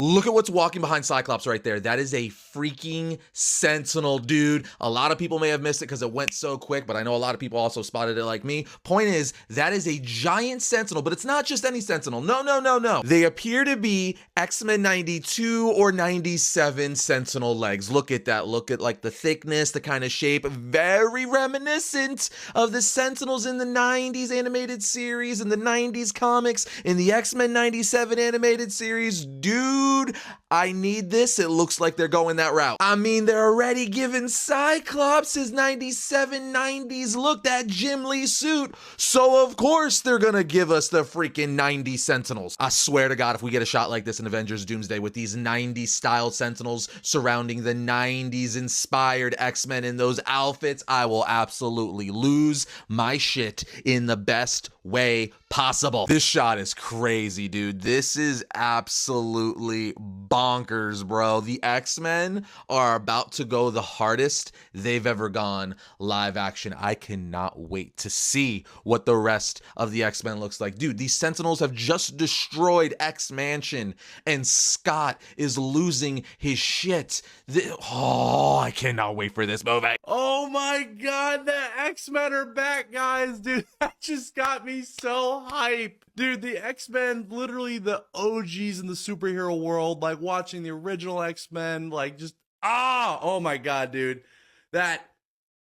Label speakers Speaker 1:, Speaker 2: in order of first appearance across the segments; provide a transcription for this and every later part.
Speaker 1: Look at what's walking behind Cyclops right there. That is a freaking Sentinel, dude. A lot of people may have missed it because it went so quick, but I know a lot of people also spotted it like me. Point is, that is a giant Sentinel, but it's not just any Sentinel. No, no, no, no. They appear to be X-Men 92 or 97 Sentinel legs. Look at that. Look at like the thickness, the kind of shape. Very reminiscent of the Sentinels in the 90s animated series, in the 90s comics, in the X-Men 97 animated series. Dude, I need this. It looks like they're going that route. I mean, they're already giving Cyclops his 97 90s look, that Jim Lee suit. So of course they're gonna give us the freaking 90 Sentinels. I swear to God, if we get a shot like this in Avengers Doomsday with these 90s style Sentinels surrounding the 90s inspired X-Men in those outfits, I will absolutely lose my shit in the best way possible. This shot is crazy, dude. This is absolutely bonkers, bro. The X-Men are about to go the hardest they've ever gone live action. I cannot wait to see what the rest of the X-Men looks like. Dude, these Sentinels have just destroyed X-Mansion, and Scott is losing his shit. Oh, I cannot wait for this movie.
Speaker 2: Oh my God, the X-Men are back, guys, dude. That just got me so hype. Dude, the X-Men, literally the OGs in the superhero world, like watching the original X-Men, like just, oh my God, dude. That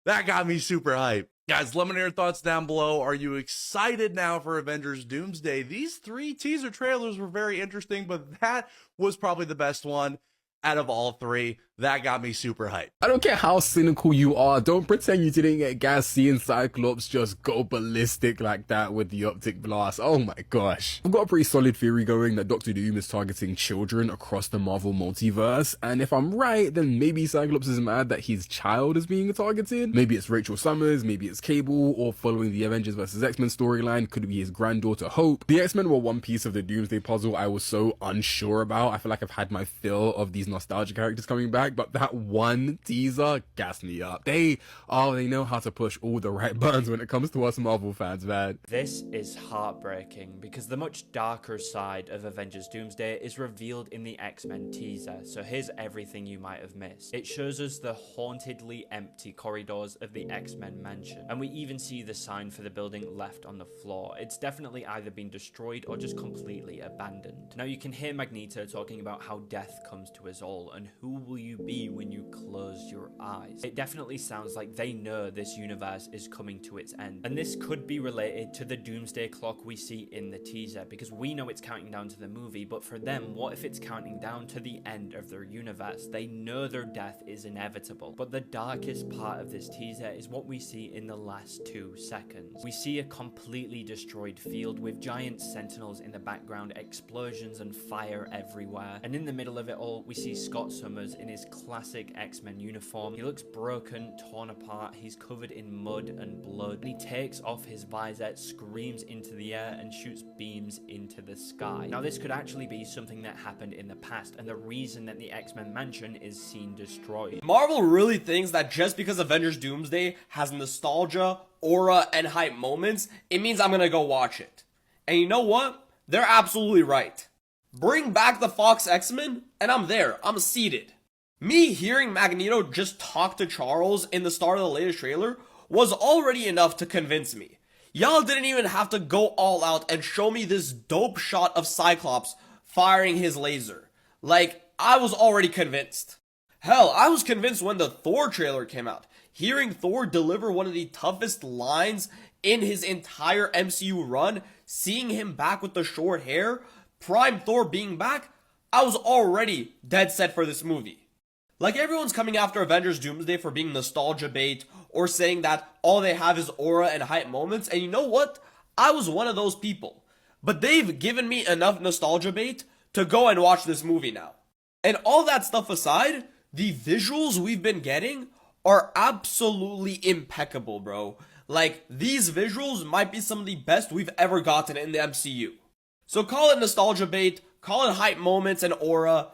Speaker 2: got me super hype. Guys, let me know your thoughts down below. Are you excited now for Avengers Doomsday? These 3 teaser trailers were very interesting, but that was probably the best one out of all 3. That got me super hyped.
Speaker 3: I don't care how cynical you are, don't pretend you didn't get gas seeing Cyclops just go ballistic like that with the optic blast. Oh my gosh. I've got a pretty solid theory going that Doctor Doom is targeting children across the Marvel multiverse, and if I'm right, then maybe Cyclops is mad that his child is being targeted. Maybe it's Rachel Summers, maybe it's Cable, or following the Avengers vs. X-Men storyline, could be his granddaughter Hope. The X-Men were one piece of the Doomsday puzzle I was so unsure about. I feel like I've had my fill of these nostalgia characters coming back, but that one teaser gassed me up. They know how to push all the right buttons when it comes to us Marvel fans, man.
Speaker 4: This is heartbreaking because the much darker side of Avengers Doomsday is revealed in the X-Men teaser, so here's everything you might have missed. It shows us the hauntedly empty corridors of the X-Men mansion, and we even see the sign for the building left on the floor. It's definitely either been destroyed or just completely abandoned. Now you can hear Magneto talking about how death comes to us all, and who will you be when you close your eyes. It definitely sounds like they know this universe is coming to its end, and this could be related to the doomsday clock we see in the teaser, because we know it's counting down to the movie, but for them, what if it's counting down to the end of their universe? They know their death is inevitable, but the darkest part of this teaser is what we see in the last 2 seconds. We see a completely destroyed field with giant sentinels in the background, explosions and fire everywhere, and in the middle of it all, we see Scott Summers in his classic X-Men uniform. He looks broken, torn apart, he's covered in mud and blood, and he takes off his visor, screams into the air, and shoots beams into the sky. Now this could actually be something that happened in the past, and the reason that the X-Men mansion is seen destroyed.
Speaker 5: Marvel really thinks that just because Avengers Doomsday has nostalgia, aura, and hype moments, it means I'm gonna go watch it. And you know what? They're absolutely right. Bring back the Fox X-Men, and I'm there. I'm seated. Me hearing Magneto just talk to Charles in the start of the latest trailer was already enough to convince me. Y'all didn't even have to go all out and show me this dope shot of Cyclops firing his laser. Like, I was already convinced. Hell, I was convinced when the Thor trailer came out. Hearing Thor deliver one of the toughest lines in his entire MCU run, seeing him back with the short hair, Prime Thor being back, I was already dead set for this movie. Like, everyone's coming after Avengers Doomsday for being nostalgia bait or saying that all they have is aura and hype moments, and you know what? I was one of those people. But they've given me enough nostalgia bait to go and watch this movie now. And all that stuff aside, the visuals we've been getting are absolutely impeccable, bro. Like, these visuals might be some of the best we've ever gotten in the MCU. So call it nostalgia bait, call it hype moments and aura.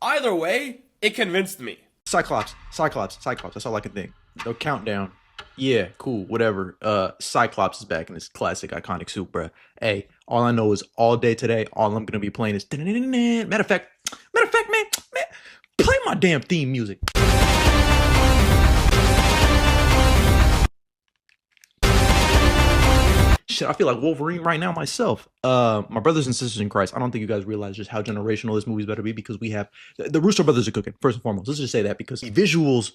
Speaker 5: Either way, it convinced me.
Speaker 6: Cyclops, that's all I can think. No countdown. Yeah, cool, whatever. Cyclops is back in his classic iconic suit, bruh. Hey, all I know is all day today, all I'm gonna be playing is matter of fact, man, play my damn theme music. Shit, I feel like Wolverine right now myself. My brothers and sisters in Christ, I don't think you guys realize just how generational this movie's better be, because we have the Russo brothers are cooking, first and foremost. Let's just say that, because the visuals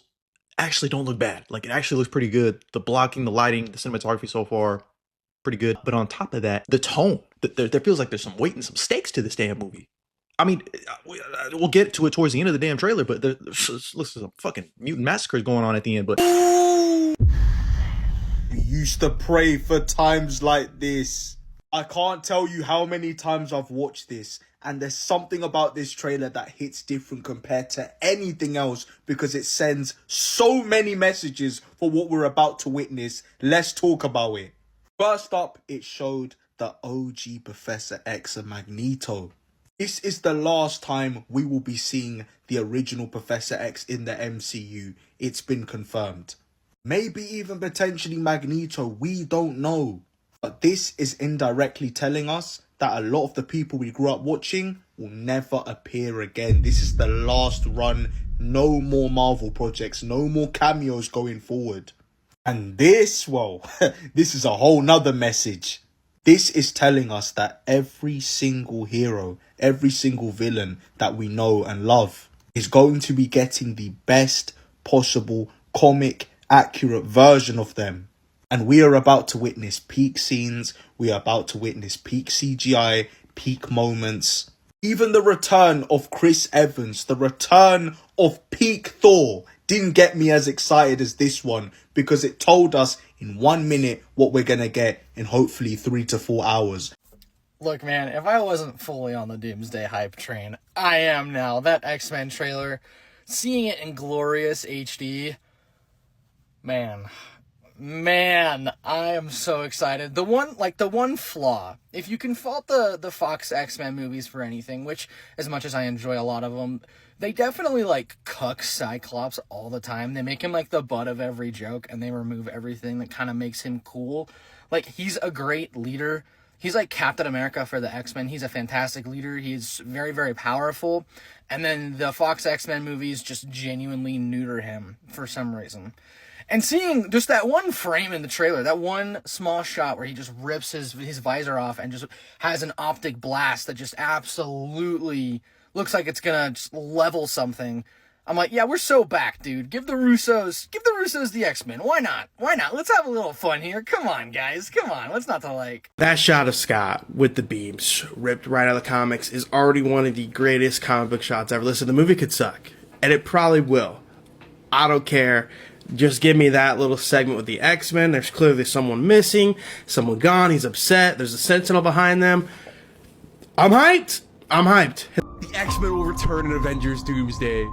Speaker 6: actually don't look bad. Like, it actually looks pretty good. The blocking, the lighting, the cinematography so far, pretty good. But on top of that, the tone, there feels like there's some weight and some stakes to this damn movie. I mean, we'll get to it towards the end of the damn trailer, but looks like some fucking mutant massacres going on at the end. But
Speaker 2: We used to pray for times like this. I can't tell you how many times I've watched this, and there's something about this trailer that hits different compared to anything else, because it sends so many messages for what we're about to witness. Let's talk about it. First up, it showed the OG Professor X and Magneto. This is the last time we will be seeing the original Professor X in the MCU. It's been confirmed. Maybe even potentially Magneto, we don't know. But this is indirectly telling us that a lot of the people we grew up watching will never appear again. This is the last run. No more Marvel projects, no more cameos going forward. And this, well, this is a whole nother message. This is telling us that every single hero, every single villain that we know and love is going to be getting the best possible comic accurate version of them. And we are about to witness peak scenes, we are about to witness peak CGI, peak moments. Even the return of Chris Evans, the return of peak Thor, didn't get me as excited as this one, because it told us in 1 minute what we're gonna get in hopefully 3 to 4 hours.
Speaker 7: Look, man, if I wasn't fully on the Doomsday hype train, I am now. That X-Men trailer, seeing it in glorious HD, man, I am so excited. The one flaw, if you can fault the Fox X-Men movies for anything, which, as much as I enjoy a lot of them, they definitely, cuck Cyclops all the time. They make him, the butt of every joke, and they remove everything that kind of makes him cool. He's a great leader. He's like Captain America for the X-Men. He's a fantastic leader. He's very, very powerful. And then the Fox X-Men movies just genuinely neuter him for some reason. And seeing just that one frame in the trailer, that one small shot where he just rips his visor off and just has an optic blast that just absolutely looks like it's gonna just level something. I'm like, yeah, we're so back, dude. Give the Russos the X-Men. Why not? Let's have a little fun here. Come on, guys. Come on. What's not to like?
Speaker 8: That shot of Scott with the beams ripped right out of the comics is already one of the greatest comic book shots ever. Listen, the movie could suck, and it probably will. I don't care. Just give me that little segment with the X-Men. There's clearly someone missing, someone gone. He's upset. There's a Sentinel behind them. I'm hyped.
Speaker 3: The X-Men will return in Avengers Doomsday.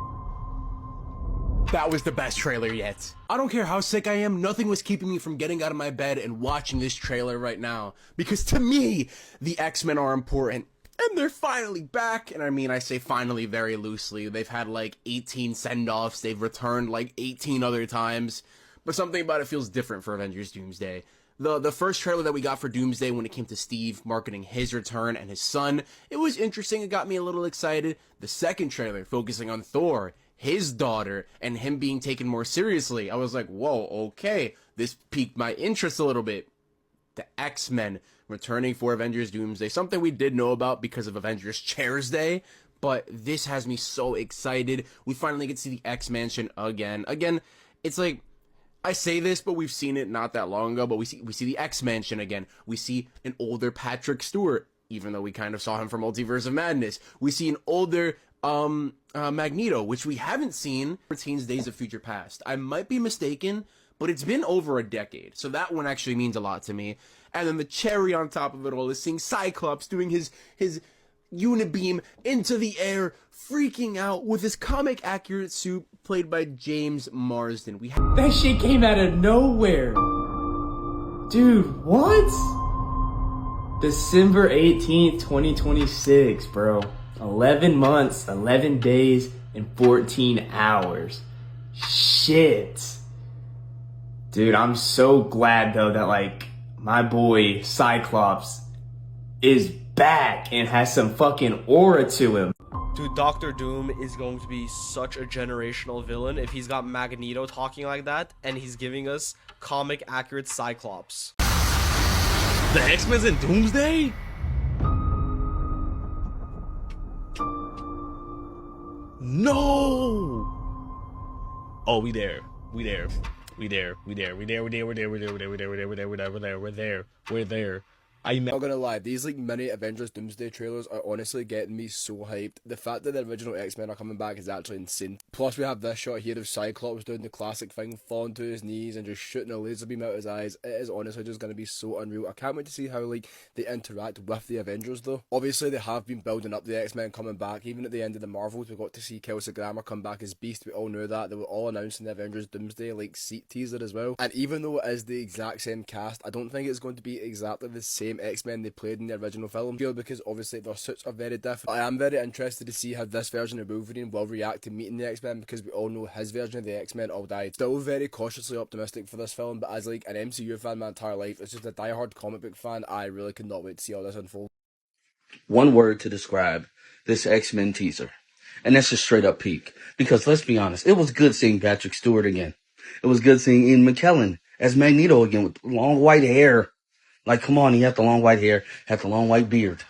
Speaker 3: That was the best trailer yet. I don't care how sick I am, nothing was keeping me from getting out of my bed and watching this trailer right now. Because to me, the X-Men are important. And they're finally back. And I mean, I say finally very loosely. They've had 18 send-offs. They've returned 18 other times. But something about it feels different for Avengers Doomsday. The first trailer that we got for Doomsday, when it came to Steve marketing his return and his son, it was interesting. It got me a little excited. The second trailer, focusing on Thor, his daughter, and him being taken more seriously, I was like, whoa, okay, this piqued my interest a little bit. The X-Men returning for Avengers Doomsday, something we did know about because of Avengers Chairs Day, but this has me so excited. We finally get to see the X-Mansion again. Again, it's like, I say this, but we've seen it not that long ago, but we see the X-Mansion again. We see an older Patrick Stewart, even though we kind of saw him for Multiverse of Madness. We see an older Magneto, which we haven't seen for Teens Days of Future Past. I might be mistaken, but it's been over a decade, so that one actually means a lot to me. And then the cherry on top of it all is seeing Cyclops doing his unibeam into the air, freaking out with his comic accurate suit played by James Marsden.
Speaker 9: That shit came out of nowhere. Dude, what? December 18th, 2026, bro. 11 months, 11 days, and 14 hours. Shit. Dude, I'm so glad though that like my boy Cyclops is back and has some fucking aura to him.
Speaker 5: Dude, Doctor Doom is going to be such a generational villain if he's got Magneto talking like that and he's giving us comic accurate Cyclops.
Speaker 2: The X-Men's in Doomsday? No! Oh, we there. We're there.
Speaker 3: I'm not gonna lie, these like mini Avengers Doomsday trailers are honestly getting me so hyped. The fact that the original X-Men are coming back is actually insane. Plus we have this shot here of Cyclops doing the classic thing, falling to his knees and just shooting a laser beam out his eyes. It is honestly just gonna be so unreal. I can't wait to see how like they interact with the Avengers though. Obviously they have been building up the X-Men coming back. Even at the end of the Marvels we got to see Kelsey Grammer come back as Beast. We all knew that. They were all announcing the Avengers Doomsday like seat teaser as well. And even though it is the exact same cast, I don't think it's going to be exactly the same X-Men they played in the original film, because obviously their suits are very different. I am very interested to see how this version of Wolverine will react to meeting the X-Men, because we all know his version of the X-Men all died. Still very cautiously optimistic for this film, but as like an MCU fan my entire life, as just a diehard comic book fan, I really could not wait to see all this unfold.
Speaker 10: One word to describe this X-Men teaser, and that's just straight up peak. Because let's be honest, it was good seeing Patrick Stewart again. It was good seeing Ian McKellen as Magneto again with long white hair. Like, come on, he had the long white hair, had the long white beard.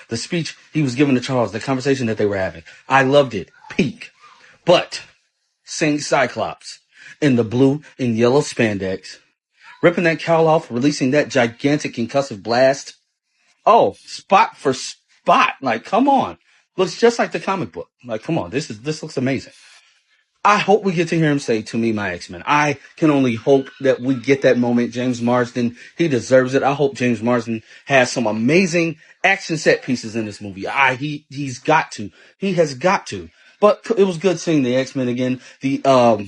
Speaker 10: The speech he was giving to Charles, the conversation that they were having, I loved it. Peak. But seeing Cyclops in the blue and yellow spandex, ripping that cowl off, releasing that gigantic concussive blast. Oh, spot for spot. Like, come on. Looks just like the comic book. Like, come on. This looks amazing. I hope we get to hear him say, "To me, my X-Men." I can only hope that we get that moment. James Marsden, he deserves it. I hope James Marsden has some amazing action set pieces in this movie. He's got to. He has got to. But it was good seeing the X-Men again. The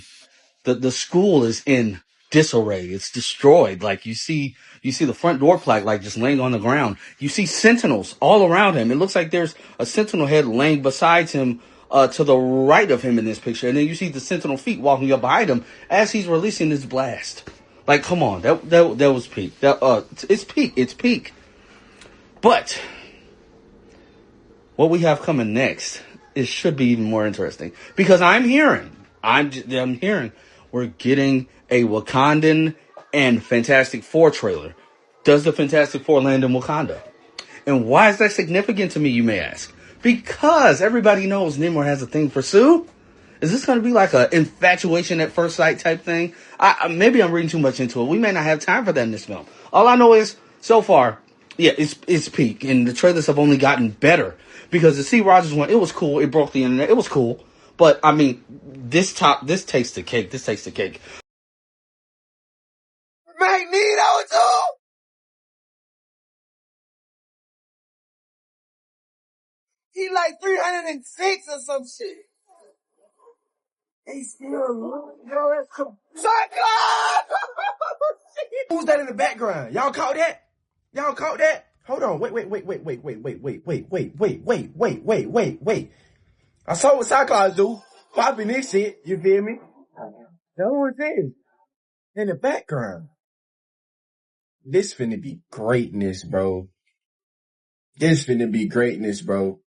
Speaker 10: school is in disarray. It's destroyed. Like you see the front door plaque like just laying on the ground. You see sentinels all around him. It looks like there's a sentinel head laying beside him to the right of him in this picture. And then you see the sentinel feet walking up behind him as he's releasing this blast. Like, come on. That was peak. It's peak. It's peak. But what we have coming next, it should be even more interesting. Because I'm hearing we're getting a Wakandan and Fantastic Four trailer. Does the Fantastic Four land in Wakanda? And why is that significant to me, you may ask? Because everybody knows Namor has a thing for Sue. Is this going to be like an infatuation at first sight type thing? Maybe I'm reading too much into it. We may not have time for that in this film. All I know is, so far, yeah, it's peak. And the trailers have only gotten better. Because the C. Rogers one, it was cool. It broke the internet. It was cool. But, I mean, this takes the cake. This takes the cake.
Speaker 11: Magneto too! He like 306 or some shit. He's still, yo, that's cool. Cyclops! Who's that in the background? Y'all caught that? Y'all caught that? Hold on, wait. I saw what Cyclops do. Popping this shit, you feel me? Now who is this? In the background. This finna be greatness, bro. This finna be greatness, bro.